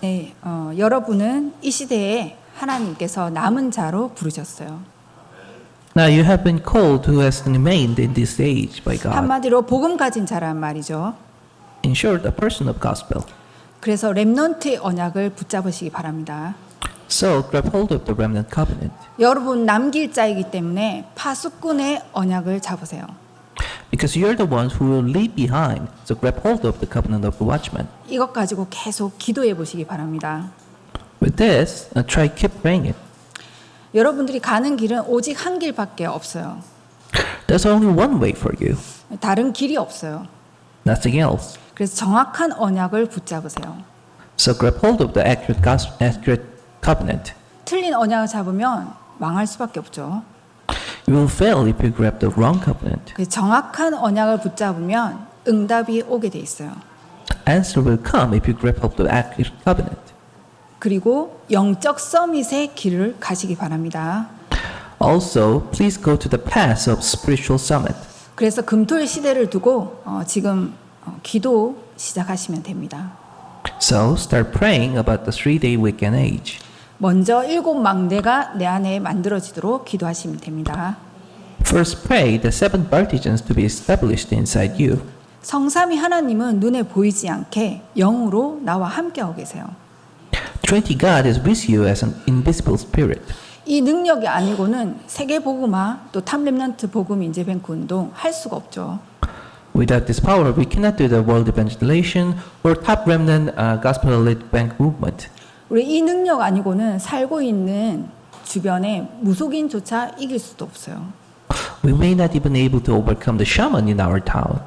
네, 여러분은 이 시대에 하나님께서 남은 자로 부르셨어요. Now you have been called who has remained in this age by God. 한마디로 복음 가진 자란 말이죠. In short, a person of gospel. 그래서 렘넌트의 언약을 붙잡으시기 바랍니다. So grab hold of the remnant covenant. 여러분 남길 자이기 때문에 파수꾼의 언약을 잡으세요. Because you're the ones who will leave behind. So grab hold of the covenant of the watchman. 이것 가지고 계속 기도해 보시기 바랍니다. With this, try keep praying it. 여러분들이 가는 길은 오직 한 길밖에 없어요. There's only one way for you. 다른 길이 없어요. Nothing else. 그래서 정확한 언약을 붙잡으세요. So grab hold of the accurate covenant. 틀린 언약을 잡으면 망할 수밖에 없죠. You will fail if you grab the wrong covenant. 그래서 정확한 언약을 붙잡으면 응답이 오게 돼 있어요. Answer will come if you grab hold of the accurate covenant. 그리고 영적 서밋의 길을 가시기 바랍니다. Also, please go to the path of spiritual summit. 그래서 금토일 시대를 두고 지금 기도 시작하시면 됩니다. So start praying about the 3-day weekend age. 먼저 7 망대가 내 안에 만들어지도록 기도하시면 됩니다. First pray the 7 partisans to be established inside you. 성삼위 하나님은 눈에 보이지 않게 영으로 나와 함께하고 계세요. Trinity God is with you as an invisible spirit. 이 능력이 아니고는 세계 복음화 또 탑렘넌트 복음 인재뱅크 운동 할 수가 없죠. Without this power, we cannot do the world evangelization or top remnant gospel lit bank movement. 우리 이 능력 아니고는 살고 있는 주변에 무속인조차 이길 수도 없어요. We may not even able to overcome the shaman in our town.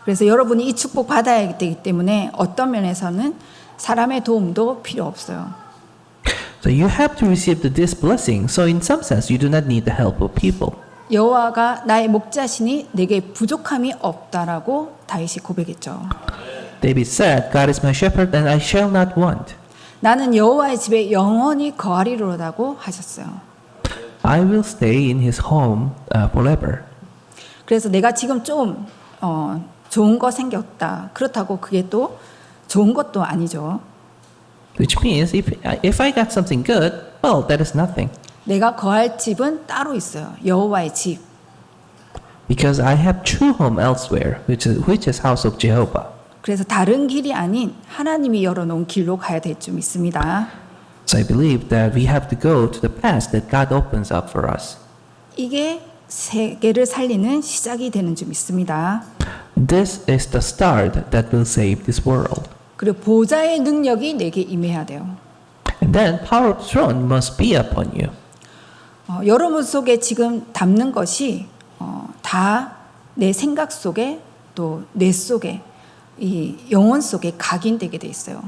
그래서 여러분이 이 축복 받아야 되기 때문에 어떤 면에서는 사람의 도움도 필요 없어요. So you have to receive this blessing. So in some sense, you do not need the help of people. 여호와가 나의 목자시니 내게 부족함이 없다라고 다윗이 고백했죠. David said, God is my shepherd and I shall not want. 나는 여호와의 집에 영원히 거하리로다고 하셨어요. I will stay in his home forever. 그래서 내가 지금 좀 좋은 거 생겼다. 그렇다고 그게 또 좋은 것도 아니죠. Which means if I got something good, well, that is nothing. 내가 거할 집은 따로 있어요. 여호와의 집. Because I have true home elsewhere, which is house of Jehovah. 그래서 다른 길이 아닌 하나님이 열어놓은 길로 가야 될 줄 믿습니다. So I believe that we have to go to the path that God opens up for us. 이게 세계를 살리는 시작이 되는 줄 믿습니다. This is the start that will save this world. 그리고 보좌의 능력이 내게 임해야 돼요. And then power of throne must be upon you. 여러분 속에 지금 담는 것이 다 내 생각 속에 또 뇌 속에 이 영혼 속에 각인되게 돼 있어요.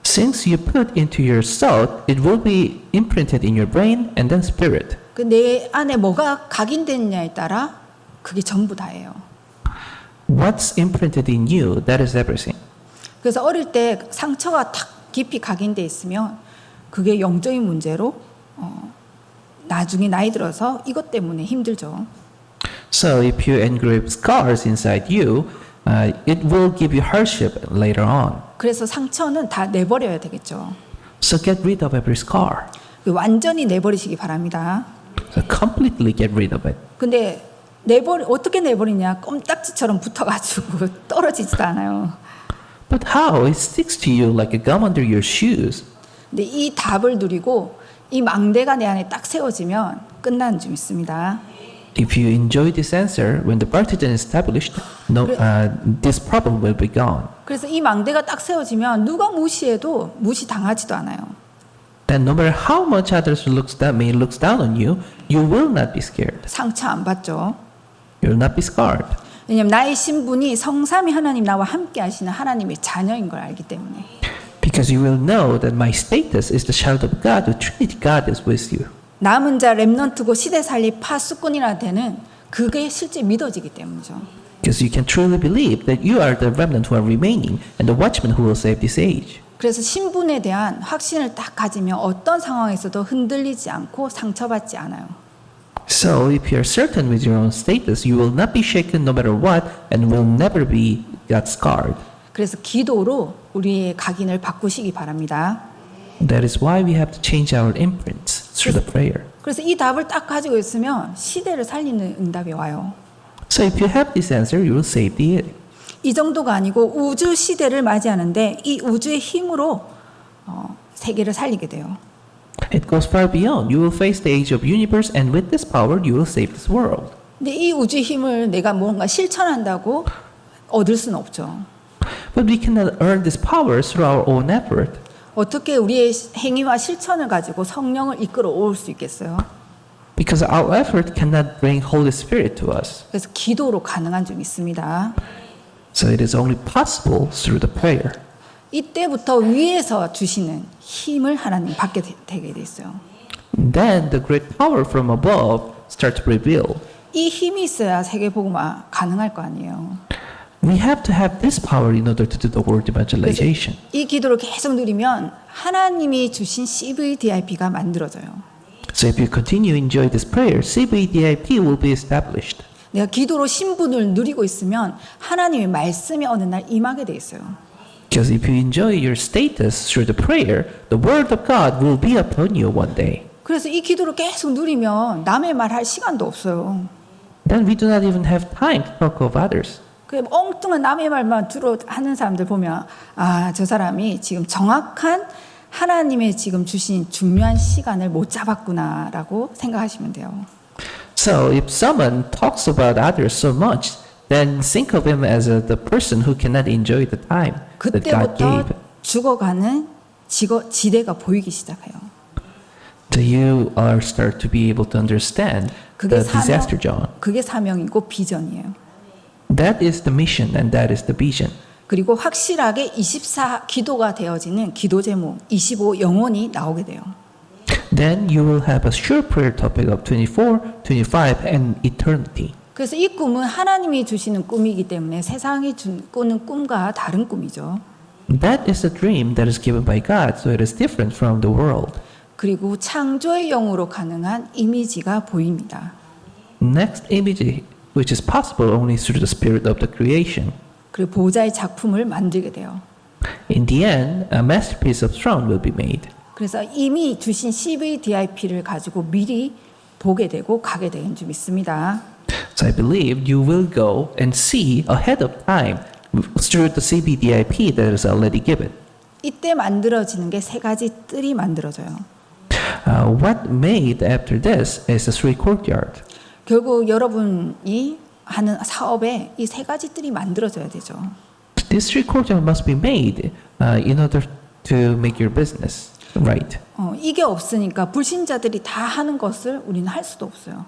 Since you put into your thought, it will be imprinted in your brain and then spirit. 그 내 안에 뭐가 각인됐냐에 따라 그게 전부 다예요. What's imprinted in you, that is everything. 그래서 어릴 때 상처가 탁 깊이 각인돼 있으면 그게 영적인 문제로 나중에 나이 들어서 이것 때문에 힘들죠. So if you engrave scars inside you, it will give you hardship later on. 그래서 상처는 다 내버려야 되겠죠. So get rid of every scar. 완전히 내버리시기 바랍니다. So completely get rid of it. 근데 어떻게 내버리냐? 껌딱지처럼 붙어가지고 떨어지지도 않아요. But how? It sticks to you like a gum under your shoes. 근데 이 답을 누리고 이 망대가 내 안에 딱 세워지면 끝나는 줄 믿습니다. If you enjoy this answer, when the partisan is established, this problem will be gone. 그래서 이 망대가 딱 세워지면 누가 무시해도 무시당하지도 않아요. Then no matter how much others may look down on you, you will not be scared. 상처 안 받죠. You will not be scarred. 왜냐하면 나의 신분이 성삼위 하나님 나와 함께 하시는 하나님의 자녀인 걸 알기 때문에. Because you will know that my status is the child of God, the Trinity God is with you. 남은 자 렘넌트고 시대 살리 파수꾼이라 되는 그게 실제 믿어지기 때문이죠. Because you can truly believe that you are the remnant who are remaining and the watchman who will save this age. 그래서 신분에 대한 확신을 딱 가지면 어떤 상황에서도 흔들리지 않고 상처받지 않아요. So if you are certain with your own status, you will not be shaken no matter what and will never be got scarred. 그래서 기도로 우리의 각인을 바꾸시기 바랍니다. That is why we have to change our imprints through the prayer. 그래서 이 답을 딱 가지고 있으면 시대를 살리는 응답이 와요. So if you have this answer, you will save the age. 이 정도가 아니고 우주 시대를 맞이하는데 이 우주의 힘으로 세계를 살리게 돼요. It goes far beyond. You will face the age of universe, and with this power, you will save this world. 근데 이 우주 힘을 내가 뭔가 실천한다고 얻을 수는 없죠. But we cannot earn this power through our own effort. 어떻게 우리의 행위와 실천을 가지고 성령을 이끌어 올 수 있겠어요? Because our effort cannot bring Holy Spirit to us. 그래서 기도로 가능한 점 있습니다. So it is only possible through the prayer. 이때부터 위에서 주시는 힘을 하나님 받게 되게 돼 있어요. Then the great power from above starts to reveal. 이 힘이 있어야 세계복음화 가능할 거 아니에요. We have to have this power in order to do the word evangelization. 이 기도를 계속 누리면 하나님이 주신 CVDIP가 만들어져요. So if you continue to enjoy this prayer, CVDIP will be established. 내가 기도로 신분을 누리고 있으면 하나님의 말씀이 어느 날 임하게 돼 있어요. Because if you enjoy your status through the prayer, the word of God will be upon you one day. 그래서 이 기도를 계속 누리면 남의 말 할 시간도 없어요. Then we do not even have time to talk of others. 그 엉뚱한 남의 말만 주로 하는 사람들 보면 아, 저 사람이 지금 정확한 하나님의 지금 주신 중요한 시간을 못 잡았구나라고 생각하시면 돼요. So if someone talks about others so much, then think of him as the person who cannot enjoy the time that God 그때부터 gave. 죽어가는 지대가 보이기 시작해요. So you are start to be able to understand the disaster zone. 그게 사명이고 비전이에요. That is the mission and that is the vision. 그리고 확실하게 24 기도가 되어지는 기도 제목 25 영혼이 나오게 돼요. Then you will have a sure prayer topic of 24, 25, and eternity. 그래서 이 꿈은 하나님이 주시는 꿈이기 때문에 세상이 꾸는 꿈과 다른 꿈이죠. That is a dream that is given by God, so it is different from the world. 그리고 창조의 영으로 가능한 이미지가 보입니다. Next image, which is possible only through the spirit of the creation. 그리고 보좌의 작품을 만들게 돼요. In the end, a masterpiece of throne will be made. 그래서 이미 주신 CVDIP를 가지고 미리 보게 되고 가게 되는 줄 믿습니다. So I believe you will go and see ahead of time through the CBDIP that is already given. 이때 만들어지는 게 세 가지 뜰이 만들어져요. What made after this is a three courtyard. 결국 여러분이 하는 사업에 이 세 가지 뜰이 만들어져야 되죠. This three courtyard must be made in order to make your business right. 이게 없으니까 불신자들이 다 하는 것을 우리는 할 수도 없어요.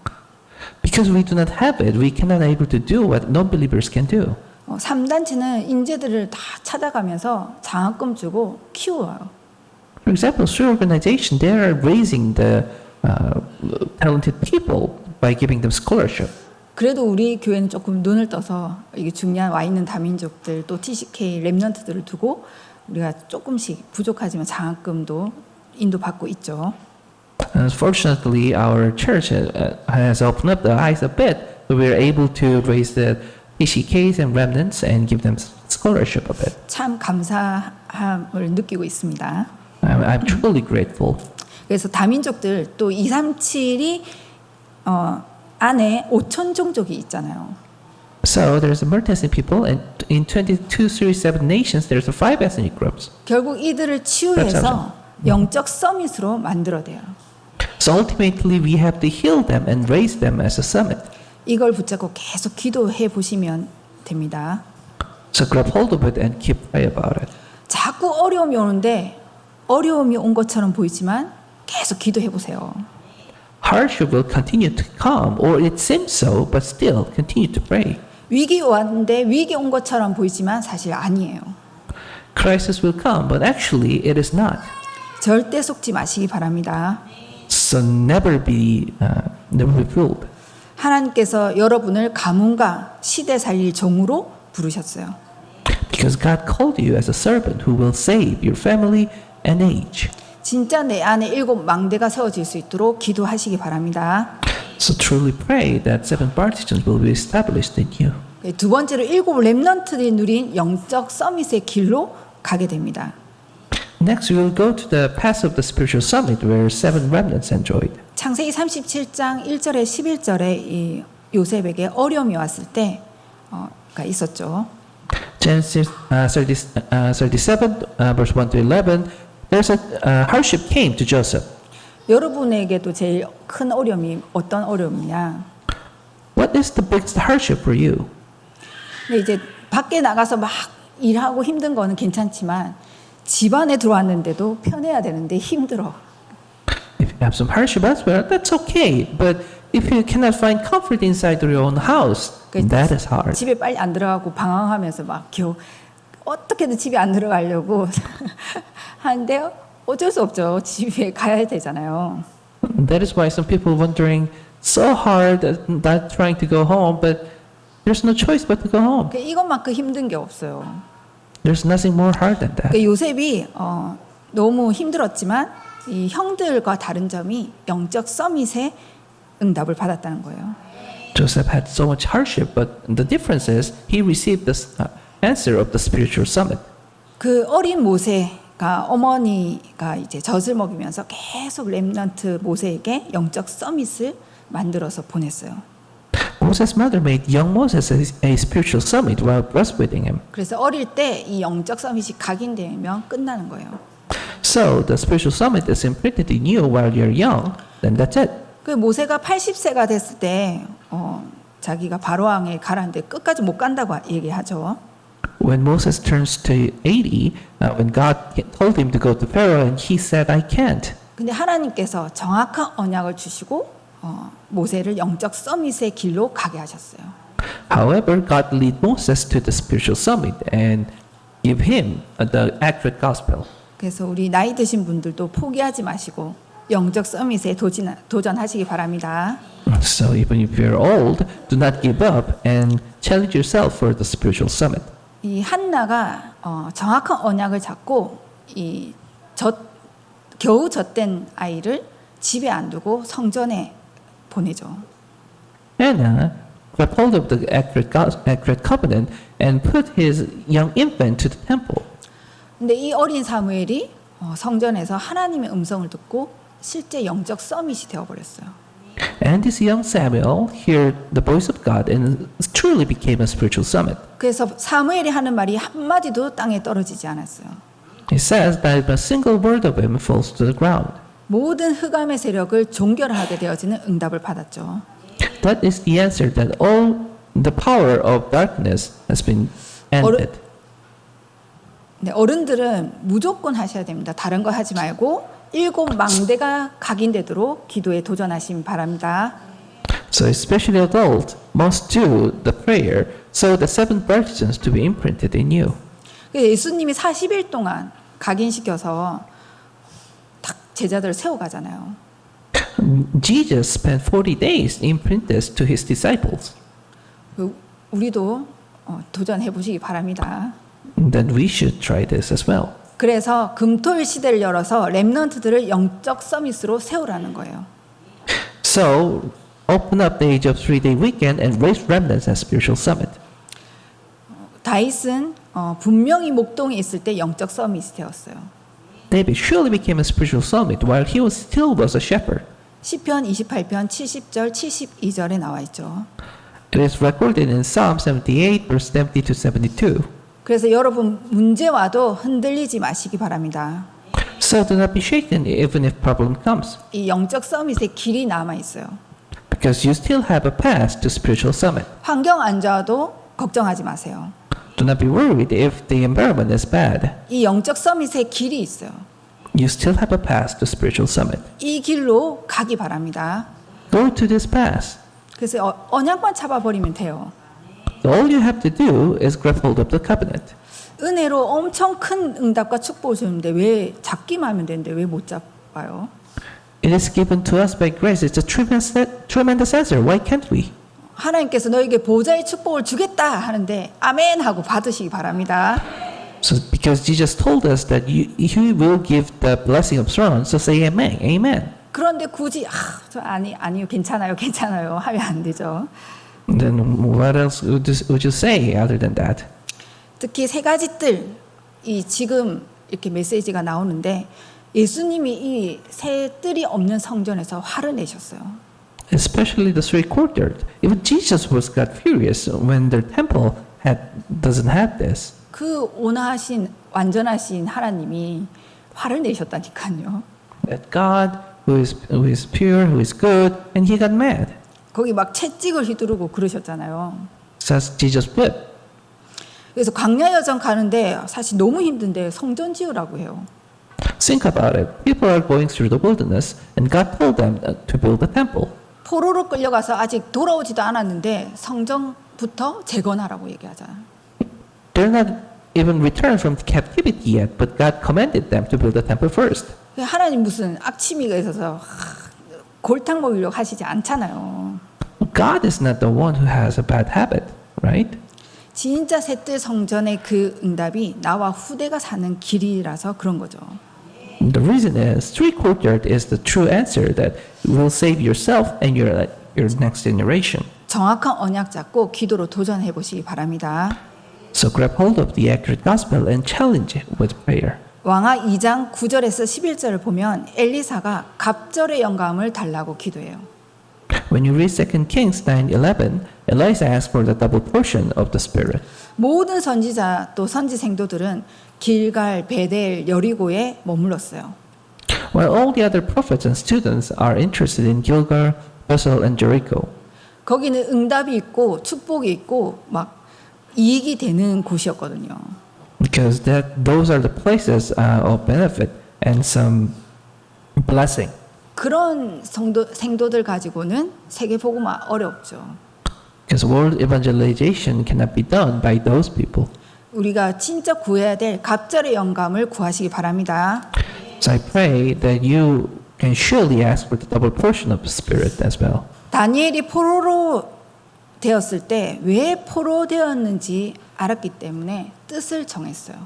Because we do not have it, we cannot able to do what non-believers can do. 3단체는 인재들을 다 찾아가면서 장학금 주고 키워요. For example, through organization, they are raising the talented people by giving them scholarship. 그래도 우리 교회는 조금 눈을 떠서 이게 중요한 와 있는 다민족들 또 TCK 랩런트들을 두고 우리가 조금씩 부족하지만 장학금도 인도받고 있죠. Unfortunately, our church has opened up the eyes a bit, so we are able to raise the TCKs and remnants and give them scholarship a bit. 참 감사함을 느끼고 있습니다. I'm truly grateful. 그래서 다민족들 또 237이 안에 5천 종족이 있잖아요. So there's a multi-ethnic people, and in 2237 nations, there's 5 ethnic groups. 결국 이들을 치유해서 영적 서밋으로 만들어내요. So ultimately, we have to heal them and raise them as a summit. 이걸 붙잡고 계속 기도해 보시면 됩니다. So grab hold of it and keep praying about it. 자꾸 어려움이 오는데 어려움이 온 것처럼 보이지만 계속 기도해 보세요. Hardship will continue to come, or it seems so, but still continue to pray. 위기 왔는데 위기 온 것처럼 보이지만 사실 아니에요. Crisis will come, but actually it is not. 절대 속지 마시기 바랍니다. So never be fooled. 하나님께서 여러분을 가문과 시대 살릴 종으로 부르셨어요. Because God called you as a servant who will save your family and age. 진짜 내 안에 7 망대가 세워질 수 있도록 기도하시기 바랍니다. So truly pray that 7 partisans will be established in you. 두 번째로 7 렘넌트들이 누린 영적 서밋의 길로 가게 됩니다. Next, we will go to the path of the spiritual summit where 7 remnants enjoyed. 창세기 37장 1절에 11절에 이 요셉에게 어려움이 왔을 때가 있었죠. Genesis 37, verse 1 to 11, there's a hardship came to Joseph. 여러분에게도 제일 큰 어려움이 어떤 어려움이냐? What is the biggest hardship for you? 근데 이제 밖에 나가서 막 일하고 힘든 거는 괜찮지만 집 안에 들어왔는데도 편해야 되는데 힘들어. If you have some hardship elsewhere, that's okay. But if you cannot find comfort inside your own house, that is hard. 집에 빨리 안 들어가고 방황하면서 막 어떻게든 집에 안 들어가려고 하는데 어쩔 수 없죠. 집에 가야 되잖아요. That is why some people wondering so hard, not trying to go home, but there's no choice but to go home. 이것만큼 힘든 게 없어요. There's nothing more hard than that. 요셉이 너무 힘들었지만 이 형들과 다른 점이 영적 서밋의 응답을 받았다는 거예요. Joseph had so much hardship, but the difference is he received the answer of the spiritual summit. 그 어린 모세가 어머니가 이제 젖을 먹이면서 계속 렘넌트 모세에게 영적 서밋을 만들어서 보냈어요. Moses' mother made young Moses a spiritual summit while breastfeeding him. 그래서 어릴 때 이 영적 서밋이 각인되면 끝나는 거예요. So the spiritual summit is imprinted in you while you're young, then that's it. 그 모세가 80세가 됐을 때 자기가 바로왕에 가라는데 끝까지 못 간다고 얘기하죠. When Moses turns to 80, when God told him to go to Pharaoh, and he said, I can't. 근데 하나님께서 정확한 언약을 주시고 모세를 영적 서밋의 길로 가게 하셨어요. However, God led Moses to the spiritual summit and give him the accurate gospel. 그래서 우리 나이 드신 분들도 포기하지 마시고 영적 서밋에 도전하시기 바랍니다. So even if you're old, do not give up and challenge yourself for the spiritual summit. 이 한나가 정확한 언약을 잡고 겨우 젖된 아이를 집에 안 두고 성전에 보내죠. Hannah got hold of the accurate covenant and put his young infant to the temple. 근데 이 어린 사무엘이 성전에서 하나님의 음성을 듣고 실제 영적 서밋이 되어버렸어요. And this young Samuel heard the voice of God and truly became a spiritual summit. 그래서 사무엘이 하는 말이 한마디도 땅에 떨어지지 않았어요. It says that a single word of him falls to the ground. 모든 흑암의 세력을 종결하게 되어지는 응답을 받았죠. That is the answer that all the power of darkness has been ended. 네, 어른들은 무조건 하셔야 됩니다. 다른 거 하지 말고 7 망대가 각인되도록 기도에 도전하시기 바랍니다. So especially adults must do the prayer so the 7 virgins to be imprinted in you. 예수님이 40일 동안 각인시켜서 딱 제자들을 세워가잖아요. Jesus spent 40 days imprinting this to his disciples. 우리도 도전해 보시기 바랍니다. Then we should try this as well. 그래서 금토일 시대를 열어서 렘넌트들을 영적 서밋으로 세우라는 거예요. So open up the age of 3-day weekend and raise remnants as spiritual summit. 다윗은 분명히 목동에 있을 때 영적 서밋이 되었어요. David surely became a spiritual summit while he still was a shepherd. 시편 28편 70절 72절에 나와 있죠. It is recorded in Psalm 78 verse 70 to 72. 그래서 여러분 문제 와도 흔들리지 마시기 바랍니다. So do not be shaken even if problem comes, 이 영적 서밋의 길이 남아 있어요. because you still have a path to spiritual summit. 환경 안 좋아도 걱정하지 마세요. Do not be worried if the environment is bad. 이 영적 서밋의 길이 있어요. You still have a path to spiritual summit. 이 길로 가기 바랍니다. Go to this path. 그래서 언약만 잡아버리면 돼요. All you have to do is grab hold of the covenant. 은혜로 엄청 큰 응답과 축복을 주는데 왜 잡기만 하면 되는데 왜 못 잡아요? It is given to us by grace. It's a tremendous answer. Why can't we? 하나님께서 너에게 보좌의 축복을 주겠다 하는데 아멘 하고 받으시기 바랍니다. So because Jesus told us that he will give the blessing of throne, so say amen. Amen. 그런데 굳이 아니요 괜찮아요 하면 안 되죠. Then what else would you say other than that? 특히 세 가지 뜰, 이 지금 이렇게 메시지가 나오는데 예수님이 이 세 뜰이 없는 성전에서 화를 내셨어요. Especially the three courtyard. Even Jesus got furious when their temple doesn't have this. 그 온화하신 완전하신 하나님이 화를 내셨다니까요. That God, who is pure, who is good, and he got mad. 거기 막 채찍을 휘두르고 그러셨잖아요. Says Jesus whipped. 그래서 광야 여정 가는데 사실 너무 힘든데 성전 지으라고 해요. Think about it. People are going through the wilderness, and God told them to build a temple. 포로로 끌려가서 아직 돌아오지도 않았는데 성전부터 재건하라고 얘기하잖아요. They're not even returned from captivity yet, but God commanded them to build a temple first. 하나님 무슨 악취미가 있어서 골탕 먹이려고 하시지 않잖아요. God is not the one who has a bad habit, right? 진짜 셋뜰 성전의 그 응답이 나와 후대가 사는 길이라서 그런 거죠. The reason is three courtyard is the true answer that will save yourself and your next generation. 정확한 언약 잡고 기도로 도전해 보시기 바랍니다. So grab hold of the accurate gospel and challenge it with prayer. 왕하 2장 9절에서 11절을 보면 엘리사가 갑절의 영감을 달라고 기도해요. When you read 2 Kings 9:11, Elisha asked for the double portion of the Spirit. 모든 선지자 또 선지 생도들은 길갈, 베델, 여리고에 머물렀어요. While all the other prophets and students are interested in Gilgal, Bethel, and Jericho. 거기는 응답이 있고 축복이 있고 막 이익이 되는 곳이었거든요. Because those are the places of benefit and some blessing. 그런 생도들 가지고는 세계 복음화 어렵죠. Because world evangelization cannot be done by those people. 우리가 진짜 구해야 될 갑절의 영감을 구하시기 바랍니다. So I pray that you can surely ask for the double portion of the Spirit as well. 다니엘이 포로로 되었을 때 왜 포로 되었는지 알았기 때문에 뜻을 정했어요.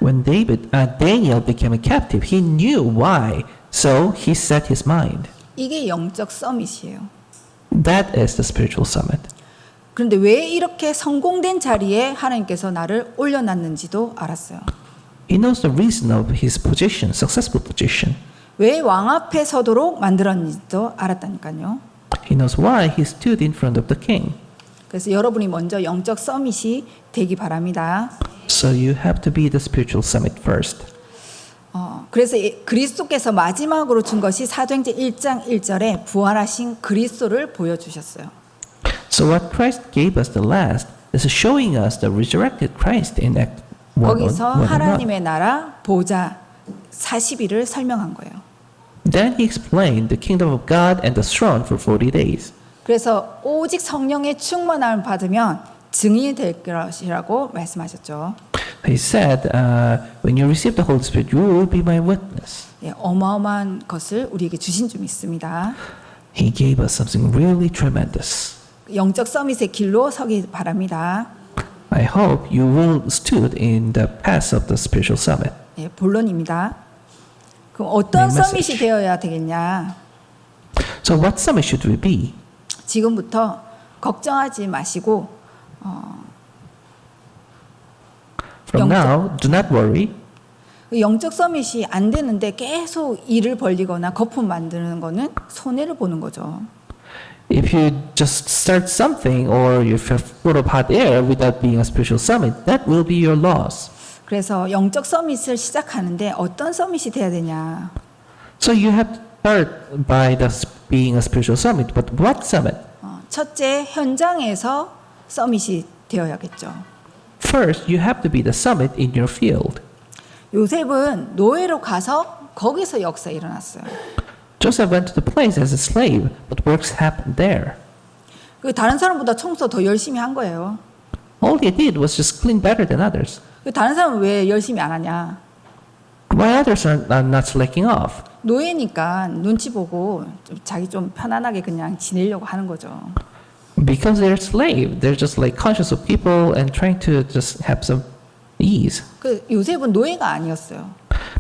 When Daniel became a captive, he knew why. So he set his mind. 이게 영적 서밋이에요. That is the spiritual summit. 그런데 왜 이렇게 성공된 자리에 하나님께서 나를 올려놨는지도 알았어요. He knows the reason of his position, successful position. 왜 왕 앞에 서도록 만들었는지도 알았다니까요. He knows why he stood in front of the king. 그래서 여러분이 먼저 영적 서밋이 되기 바랍니다. So you have to be the spiritual summit first. 그래서 그리스도께서 마지막으로 준 것이 사도행전 1장 1절에 부활하신 그리스도를 보여주셨어요. So what Christ gave us the last is showing us the resurrected Christ in Act 1. 거기서 하나님의 나라 보좌 40일을 설명한 거예요. Then he explained the kingdom of God and the throne for 40 days. 그래서 오직 성령의 충만함을 받으면 증인이 될 것이라고 말씀하셨죠. He said, when you receive the Holy Spirit, you will be my witness. 예, 어마어마한 것을 우리에게 주신 줄 믿습니다. He gave us something really tremendous. 영적 서밋의 길로 서기 바랍니다. I hope you will stood in the path of the spiritual summit. 예, 본론입니다. 그럼 어떤 네, 서밋이 message. 되어야 되겠냐? So what summit should we be? 지금부터 걱정하지 마시고 From 영적- now, do not worry. 영적 서밋이 안 되는데 계속 일을 벌리거나 거품 만드는 거는 손해를 보는 거죠. If you just start something or if you're full of hot air without being a spiritual summit, that will be your loss. 그래서 영적 서밋을 시작하는데 어떤 서밋이 돼야 되냐? So you have to start by being a spiritual summit, but what summit? 첫째, 현장에서 서밋이 되어야겠죠. First, you have to be the summit in your field. 요셉은 노예로 가서 거기서 역사 일어났어요. Joseph went to the place as a slave, but works happened there. 그 다른 사람보다 청소 더 열심히 한 거예요. All he did was just clean better than others. 그 다른 사람은 왜 열심히 안 하냐? Why others are not slacking off? 노예니까 눈치 보고 자기 좀 편안하게 그냥 지내려고 하는 거죠. Because they're slave, they're just like conscious of people and trying to just have some ease. 그 요셉은 노예가 아니었어요.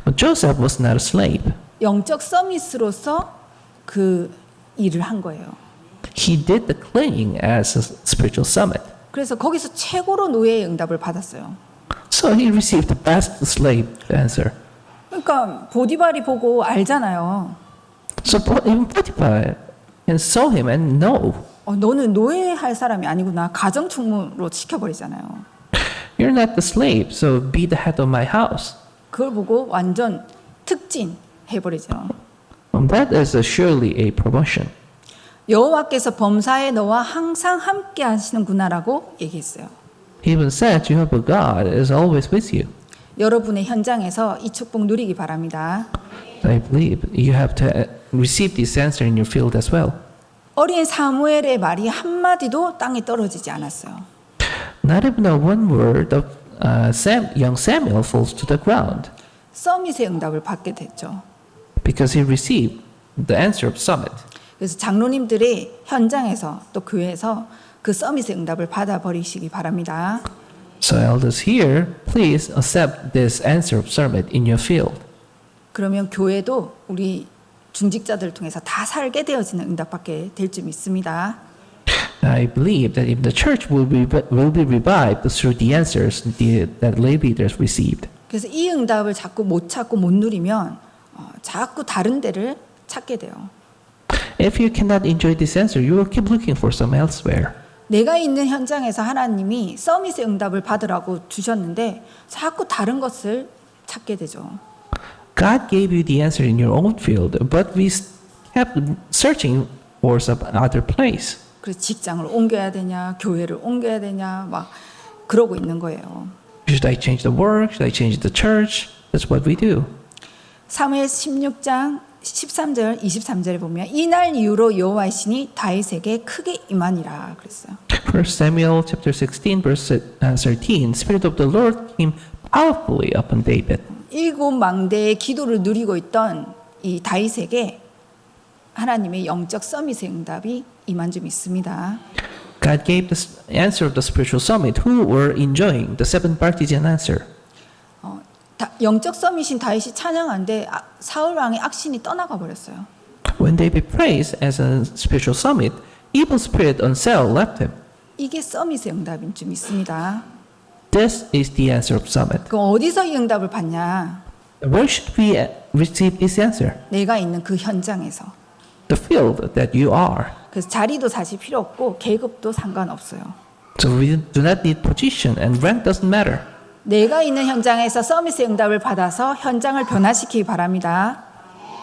But Joseph was not a slave. 영적 서밋으로서 그 일을 한 거예요. he did the cleaning as a spiritual summit. 그래서 거기서 최고로 노예의 응답을 받았어요. So he received the best slave answer. 그러니까 보디발이 보고 알잖아요. So even Potiphar and saw him and know, 너는 노예할 사람이 아니구나. 가정충무로 시켜버리잖아요. you're not the slave, so be the head of my house. 그걸 보고 완전 특진 해버리죠. That is surely a promotion. 여호와께서 범사에 너와 항상 함께 하시는구나라고 얘기했어요. He even said, Jehovah God is always with you. 여러분의 현장에서 이 축복 누리기 바랍니다. I believe you have to receive this answer in your field as well. 어린 사무엘의 말이 한마디도 땅에 떨어지지 않았어요. Not even a one word of young Samuel falls to the ground 서밋의 응답을 받게 됐죠. because he received the answer of summit. 그래서 장로님들이 현장에서 또 교회에서 그 서밋의 응답을 받아버리시기 바랍니다. So elders here, please accept this answer of summit in your field. 그러면 교회도 우리 중직자들을 통해서 다 살게 되어지는 응답받게 될 줄 믿습니다. I believe that if the church will be revived through the answers that lay leaders received. 그래서 이 응답을 자꾸 못 찾고 못 누리면 자꾸 다른 데를 찾게 돼요. If you cannot enjoy this answer, you will keep looking for some elsewhere. 내가 있는 현장에서 하나님이 서밋의 응답을 받으라고 주셨는데 자꾸 다른 것을 찾게 되죠. God gave you the answer in your own field, but we kept searching for some other place. 그래서 직장을 옮겨야 되냐, 교회를 옮겨야 되냐, 막 그러고 있는 거예요. Should I change the work? Should I change the church? That's what we do. 사무엘 16장 13절, 23절에 보면 이날 이후로 여호와의 신이 다윗에게 크게 임하니라 그랬어요. 1 Samuel chapter 16 verse 13, Spirit of the Lord came powerfully upon David. 일곱 망대의 기도를 누리고 있던 이 다윗에게 하나님의 영적 서밋의 응답이 임한 줄 믿습니다. God gave the answer of the spiritual summit who were enjoying the seven partisan answer. 영적 서밋인 다윗이 찬양하는데 사울 왕의 악신이 떠나가 버렸어요. When David praised as a spiritual summit, evil spirit on Saul left him. 이게 서밋의 응답인 줄 믿습니다. This is the answer of summit. 그럼 어디서 이 응답을 받냐? Where should we receive this answer? 내가 있는 그 현장에서. The field that you are. 그래서 자리도 사실 필요 없고 계급도 상관없어요. So we do not need position and rank doesn't matter. 내가 있는 현장에서 서밋의 응답을 받아서 현장을 변화시키기 바랍니다.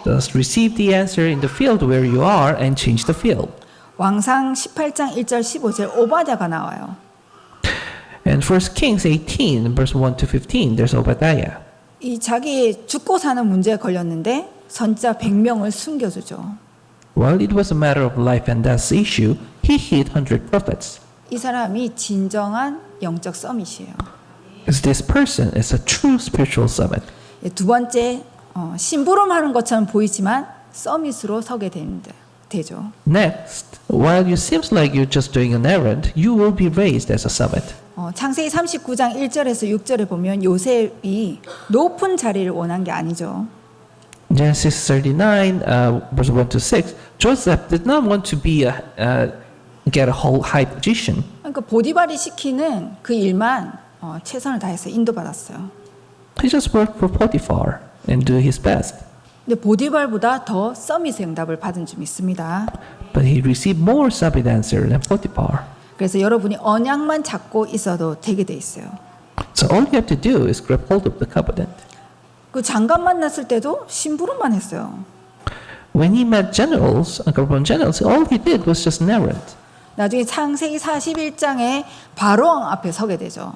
Just receive the answer in the field where you are and change the field. 왕상 18장 1절 15절 오바댜가 나와요. And 1 Kings 18 verse 1 to 15 there's Obadiah. 이 자기 죽고 사는 문제에 걸렸는데 선지자 100명을 숨겨주죠. While it was a matter of life and death issue, he hid 100 prophets. 이 사람이 진정한 영적 서밋이에요. Because this person is a true spiritual summit. 두 번째 심부름하는 것처럼 보이지만 서밋으로 서게 되죠. Next, while you seems like you're just doing an errand, you will be raised as a summit. 창세기 39장 1절에서 6절에 보면 요셉이 높은 자리를 원한 게 아니죠. Genesis 39 verse 1 to 6, Joseph did not want to be get a whole high position. 그러니까 보디발이 시키는 그 일만 최선을 다해서 인도받았어요. He just worked for Potiphar and do his best. 근데 보디발보다 더 서밋의 응답을 받은 줄 믿습니다. But he received more summit answer than Potiphar. 그래서 여러분이 언약만 잡고 있어도 되게 돼 있어요. So all you have to do is grab hold of the covenant. 그 장관 만났을 때도 심부름만 했어요. When he met generals, government generals, all he did was just an errand. 나중에 창세기 41장에 바로왕 앞에 서게 되죠.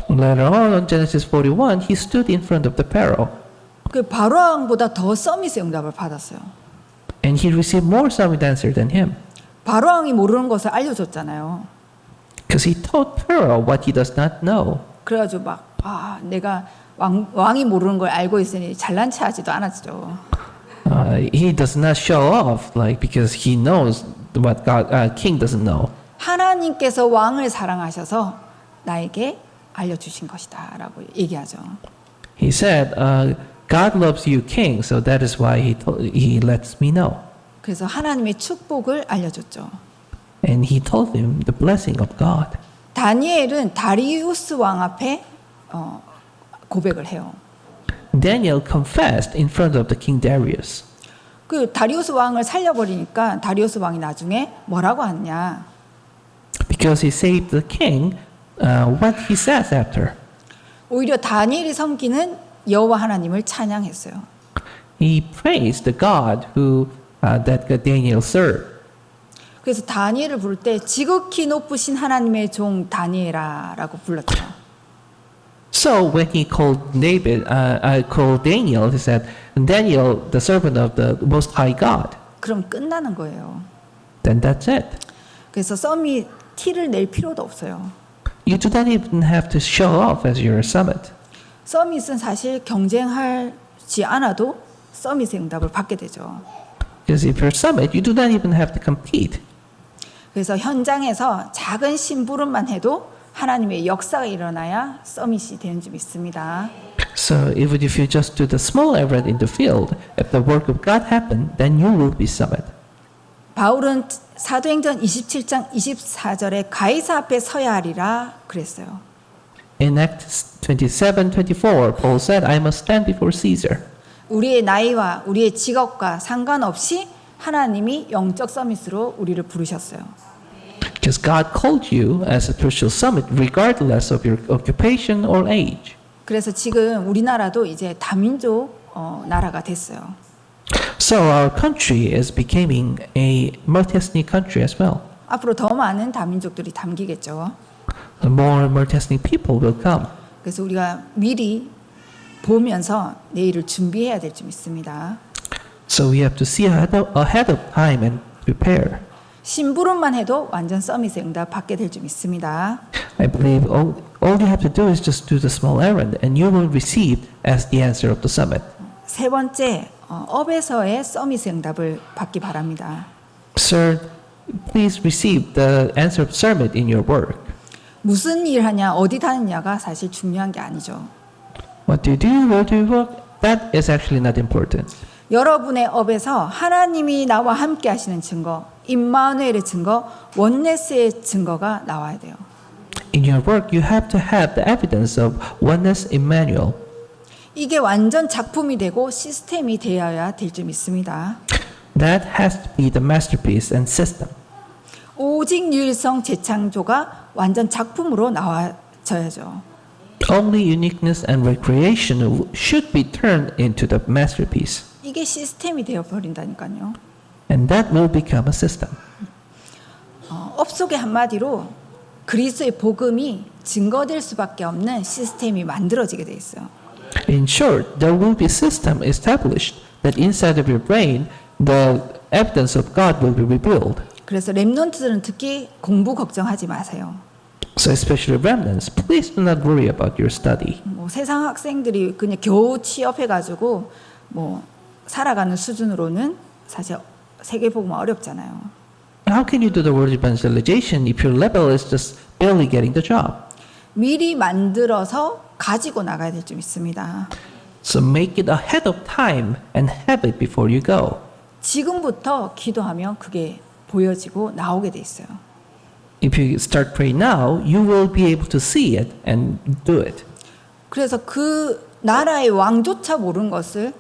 Later on Genesis 41, he stood in front of the Pharaoh. 그 바로왕보다 더 서밋의 응답을 받았어요. And he received more summit answer than him. 바로왕이 모르는 것을 알려줬잖아요. Because he taught Pharaoh what he does not know. 그래가지고 내가 왕이 모르는 걸 알고 있으니 잘난 체하지도 않았죠. He does not show off because he knows what king doesn't know. 하나님께서 왕을 사랑하셔서 나에게 알려주신 것이다라고 얘기하죠. He said, God loves you, king, so that is why he lets me know. 그래서 하나님의 축복을 알려줬죠. And he told him the blessing of God. 다니엘은 다리우스 왕 앞에 고백을 해요. Daniel confessed in front of the king Darius. 그 다리우스 왕을 살려버리니까 다리우스 왕이 나중에 뭐라고 하냐? Because he saved the king, what he says after. 오히려 다니엘이 섬기는 여호와 하나님을 찬양했어요. He praised the God that Daniel served. 그래서 다니엘을 부를 때 지극히 높으신 하나님의 종 다니엘아라고 불렀죠. So when he called called Daniel, he said, Daniel, the servant of the Most High God. 그럼 끝나는 거예요. Then that's it. 그래서 썸이 티를 낼 필요도 없어요. You do not even have to show off as your summit. 서밋은 사실 경쟁하지 않아도 서밋의 응답을 받게 되죠. Because if you're summit, you do not even have to compete. 그래서 현장에서 작은 심부름만 해도 하나님의 역사가 일어나야 서밋이 되는 줄 믿습니다. So even if you just do the small errand in the field, if the work of God happened, then you will be summit. 바울은 사도행전 27장 24절에 가이사 앞에 서야 하리라 그랬어요. In Acts 27:24, Paul said, I must stand before Caesar. 우리의 나이와 우리의 직업과 상관없이 하나님이 영적 서밋으로 우리를 부르셨어요. Because God called you as a spiritual summit regardless of your occupation or age. 그래서 지금 우리나라도 이제 다민족 나라가 됐어요. So our country is becoming a multi-ethnic country as well. 앞으로 더 많은 다민족들이 담기겠죠. More multi-ethnic people will come. 그래서 우리가 미리 보면서 내일을 준비해야 될 줄 믿습니다. So we have to see ahead of time and prepare. 심부름만 해도 완전 서밋의 응답 받게 될 줄 믿습니다. I believe all you have to do is just do the small errand and you will receive as the answer of the summit. 세 번째, 업에서의 서밋의 응답을 받기 바랍니다. Sir, please receive the answer of summit in your work. 무슨 일 하냐, 어디 다니냐가 사실 중요한 게 아니죠. What do you do? Where do you work? That is actually not important. 여러분의 업에서 하나님이 나와 함께 하시는 증거, 임마누엘의 증거, 원네스의 증거가 나와야 돼요. In your work, you have to have the evidence of oneness Emmanuel. 이게 완전 작품이 되고 시스템이 되어야 될 줄 믿습니다. That has to be the masterpiece and system. 오직 유일성 재창조가 완전 작품으로 나와져야죠. Only uniqueness and recreation should be turned into the masterpiece. 이게 시스템이 되어버린다니까요. And that will become a system. 업 속의 한마디로 그리스도의 복음이 증거될 수밖에 없는 시스템이 만들어지게 돼 있어요. In short, there will be a system established that inside of your brain, the evidence of God will be revealed. 그래서 렘넌트들은 특히 공부 걱정하지 마세요. So especially remnants, please do not worry about your study. 세상 학생들이 그냥 겨우 취업해가지고 살아가는 수준으로는 사실 세계복음 어렵잖아요. How can you do the word evangelization if your level is just barely getting the job? 미리 만들어서 가지고 나가야 될 줄 믿습니다. So make it ahead of time and have it before you go. 지금부터 기도하면 그게 보여지고 나오게 돼 있어요. If you start praying now, you will be able to see it and do it. 그래서 그 나라의 왕조차 모르는 것을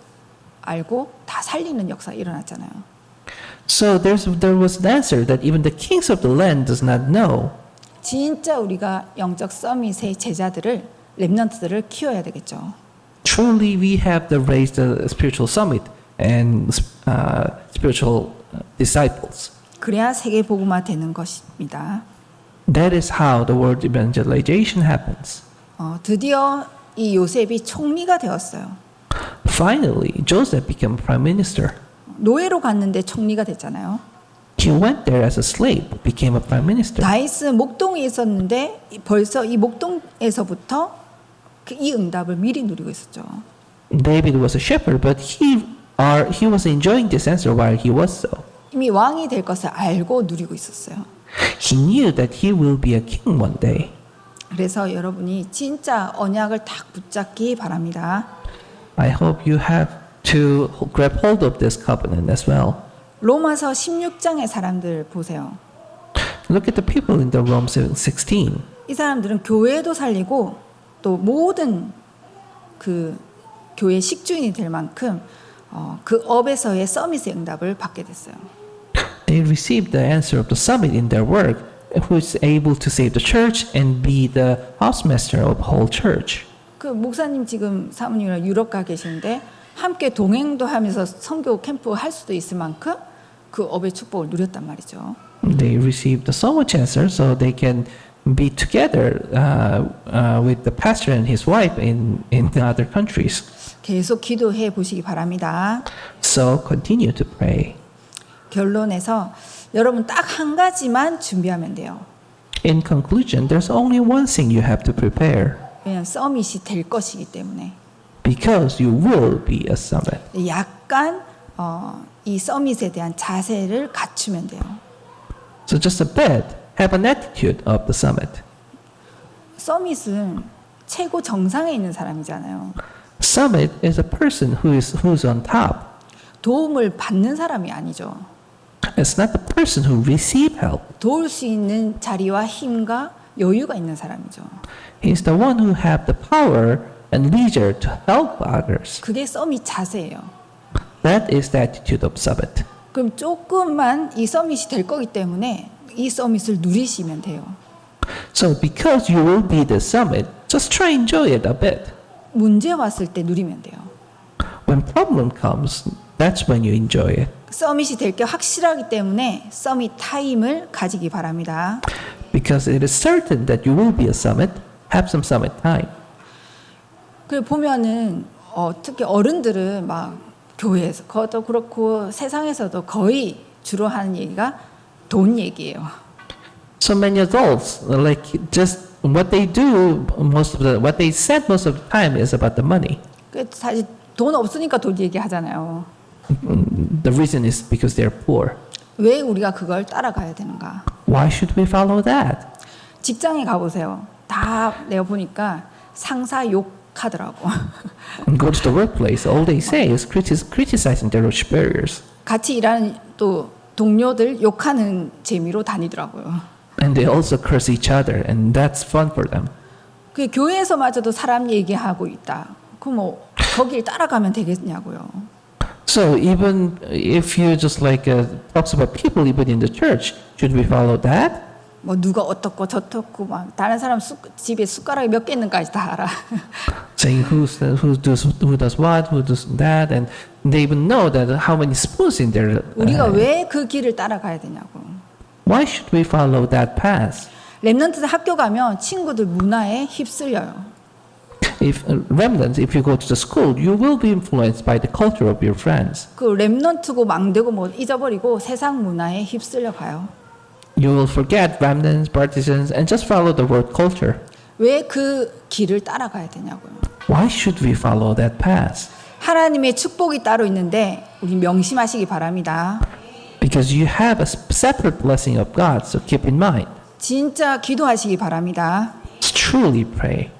알고 다 살리는 역사가 일어났잖아요. So there was an answer that even the kings of the land does not know. 진짜 우리가 영적 서밋의 제자들을 렘넌트들을 키워야 되겠죠. Truly, we have to raise the spiritual summit and spiritual disciples. 그래야 세계 복음화 되는 것입니다. That is how the word evangelization happens. 드디어 이 요셉이 총리가 되었어요. Finally, Joseph became prime minister. 노예로 갔는데 총리가 됐잖아요. He went there as a slave, became a prime minister. 다윗스 목동에 있었는데 벌써 이 목동에서부터 이 응답을 미리 누리고 있었죠. David was a shepherd, but he was enjoying this answer while he was so. 이미 왕이 될 것을 알고 누리고 있었어요. He knew that he will be a king one day. 그래서 여러분이 진짜 언약을 딱 붙잡기 바랍니다. I hope you have to grab hold of this covenant as well. 로마서 16장의 사람들 보세요. Look at the people in the Rome 16. 이 사람들은 교회도 살리고 또 모든 그 교회 식주인이 될 만큼 그 업에서의 서밋의 응답을 받게 됐어요. They received the answer of the summit in their work, who is able to save the church and be the housemaster of whole church. 그 목사님 지금 사모님이랑 유럽 가 계시는데 함께 동행도 하면서 선교 캠프 할 수도 있을 만큼 그 업의 축복을 누렸단 말이죠. They received so much answer, so they can be together with the pastor and his wife in other countries. 계속 기도해 보시기 바랍니다. So continue to pray. 결론에서 여러분 딱 한 가지만 준비하면 돼요. In conclusion, there's only one thing you have to prepare, 왜냐하면 서밋이 될 것이기 때문에. because you will be a summit. 약간 이 서밋에 대한 자세를 갖추면 돼요. So just a bit, have an attitude of the summit. 서밋은 최고 정상에 있는 사람이잖아요. Summit is a person who's on top. 도움을 받는 사람이 아니죠. It's not the person who receive help. 도울 수 있는 자리와 힘과 여유가 있는 사람이죠. He's the one who have the power and leisure to help others. 그게 서밋 자세예요. That is the attitude of summit. 그럼 조금만 이 서밋이 될 거기 때문에 이 서밋을 누리시면 돼요. So because you will be the summit, just try enjoy it a bit. 문제 왔을 때 누리면 돼요. When problem comes, that's when you enjoy it. 서밋이 될 게 확실하기 때문에 서밋 타임을 가지기 바랍니다. Because it is certain that you will be a summit, have some summit time. 그리고 보면은 특히 어른들은 막 교회에서 그것도 그렇고 세상에서도 거의 주로 하는 얘기가 돈 얘기예요. So many adults, like just what they do, what they said most of the time is about the money. 그 사실 돈 없으니까 돈 얘기하잖아요. The reason is because they're poor. 왜 우리가 그걸 따라가야 되는가? Why should we follow that? 직장에 가보세요. 다 내가 보니까 상사 욕하더라고. Go to the workplace, all they say is criticizing their superiors. 같이 일하는 또 동료들 욕하는 재미로 다니더라고요. And they also curse each other, and that's fun for them. 그 교회에서마저도 사람 얘기하고 있다. 그럼 뭐 거길 따라가면 되겠냐고요. So even if you just talks about people even in the church, should we follow that? 뭐 누가 어떻고 저떻고 막 다른 사람 집에 숟가락이 몇 개 있는까지 다 알아. Saying who does what, who does that, and they even know that how many spoons in their. 우리가 왜 그 길을 따라가야 되냐고. Why should we follow that path? 렘넌트 학교 가면 친구들 문화에 휩쓸려요. If remnants, if you go to the school, you will be influenced by the culture of your friends. 그 렘넌트고 망되고 뭐 잊어버리고 세상 문화에 휩쓸려 가요. You will forget remnants, partisans, and just follow the world culture. 왜 그 길을 따라가야 되냐고요. Why should we follow that path? 하나님의 축복이 따로 있는데 우리 명심하시기 바랍니다. Because you have a separate blessing of God, so keep in mind. 진짜 기도하시기 바랍니다. Truly pray.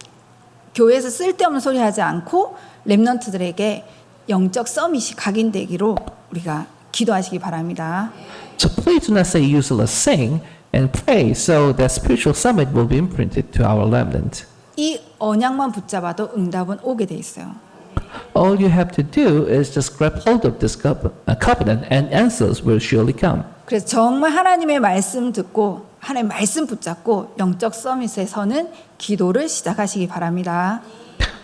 교회에서 쓸데없는 소리 하지 않고 렘넌트들에게 영적 서밋이 각인되기로 우리가 기도하시기 바랍니다. So please do not say useless thing and pray so that spiritual summit will be imprinted to our remnant. 이 언약만 붙잡아도 응답은 오게 돼 있어요. All you have to do is just grab hold of this covenant and answers will surely come. 그래서 정말 하나님의 말씀 듣고 하나님의 말씀 붙잡고 영적 서밋에 서는 기도를 시작하시기 바랍니다.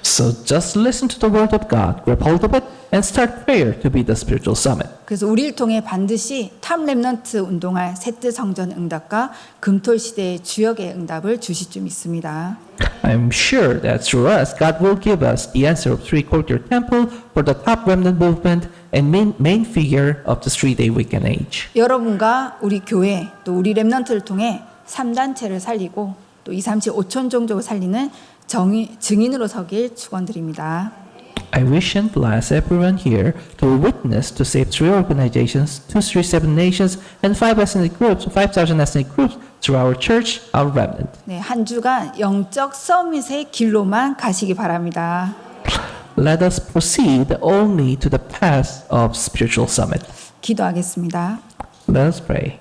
So just listen to the word of God, grab hold of it, and start prayer to be the spiritual summit. 그래서 우리를 통해 반드시 탑 렘넌트 운동할 셋째 성전 응답과 금토 시대의 주역의 응답을 주실 줄 믿습니다. I'm sure that through us, God will give us the answer of three-quarter temple for the top remnant movement and main figure of the three-day weekend age. 여러분과 우리 교회 또 우리 렘넌트를 통해 3단체를 살리고 또 237 5천 종족을 살리는 증인으로 서길 축원드립니다. I wish and bless everyone here to witness to save 3 organizations, 237 nations, and 5,000 ethnic groups through our church, our remnant. 네, 한 주간 영적 서밋의 길로만 가시기 바랍니다. Let us proceed only to the path of spiritual summit. 기도하겠습니다. Let us pray.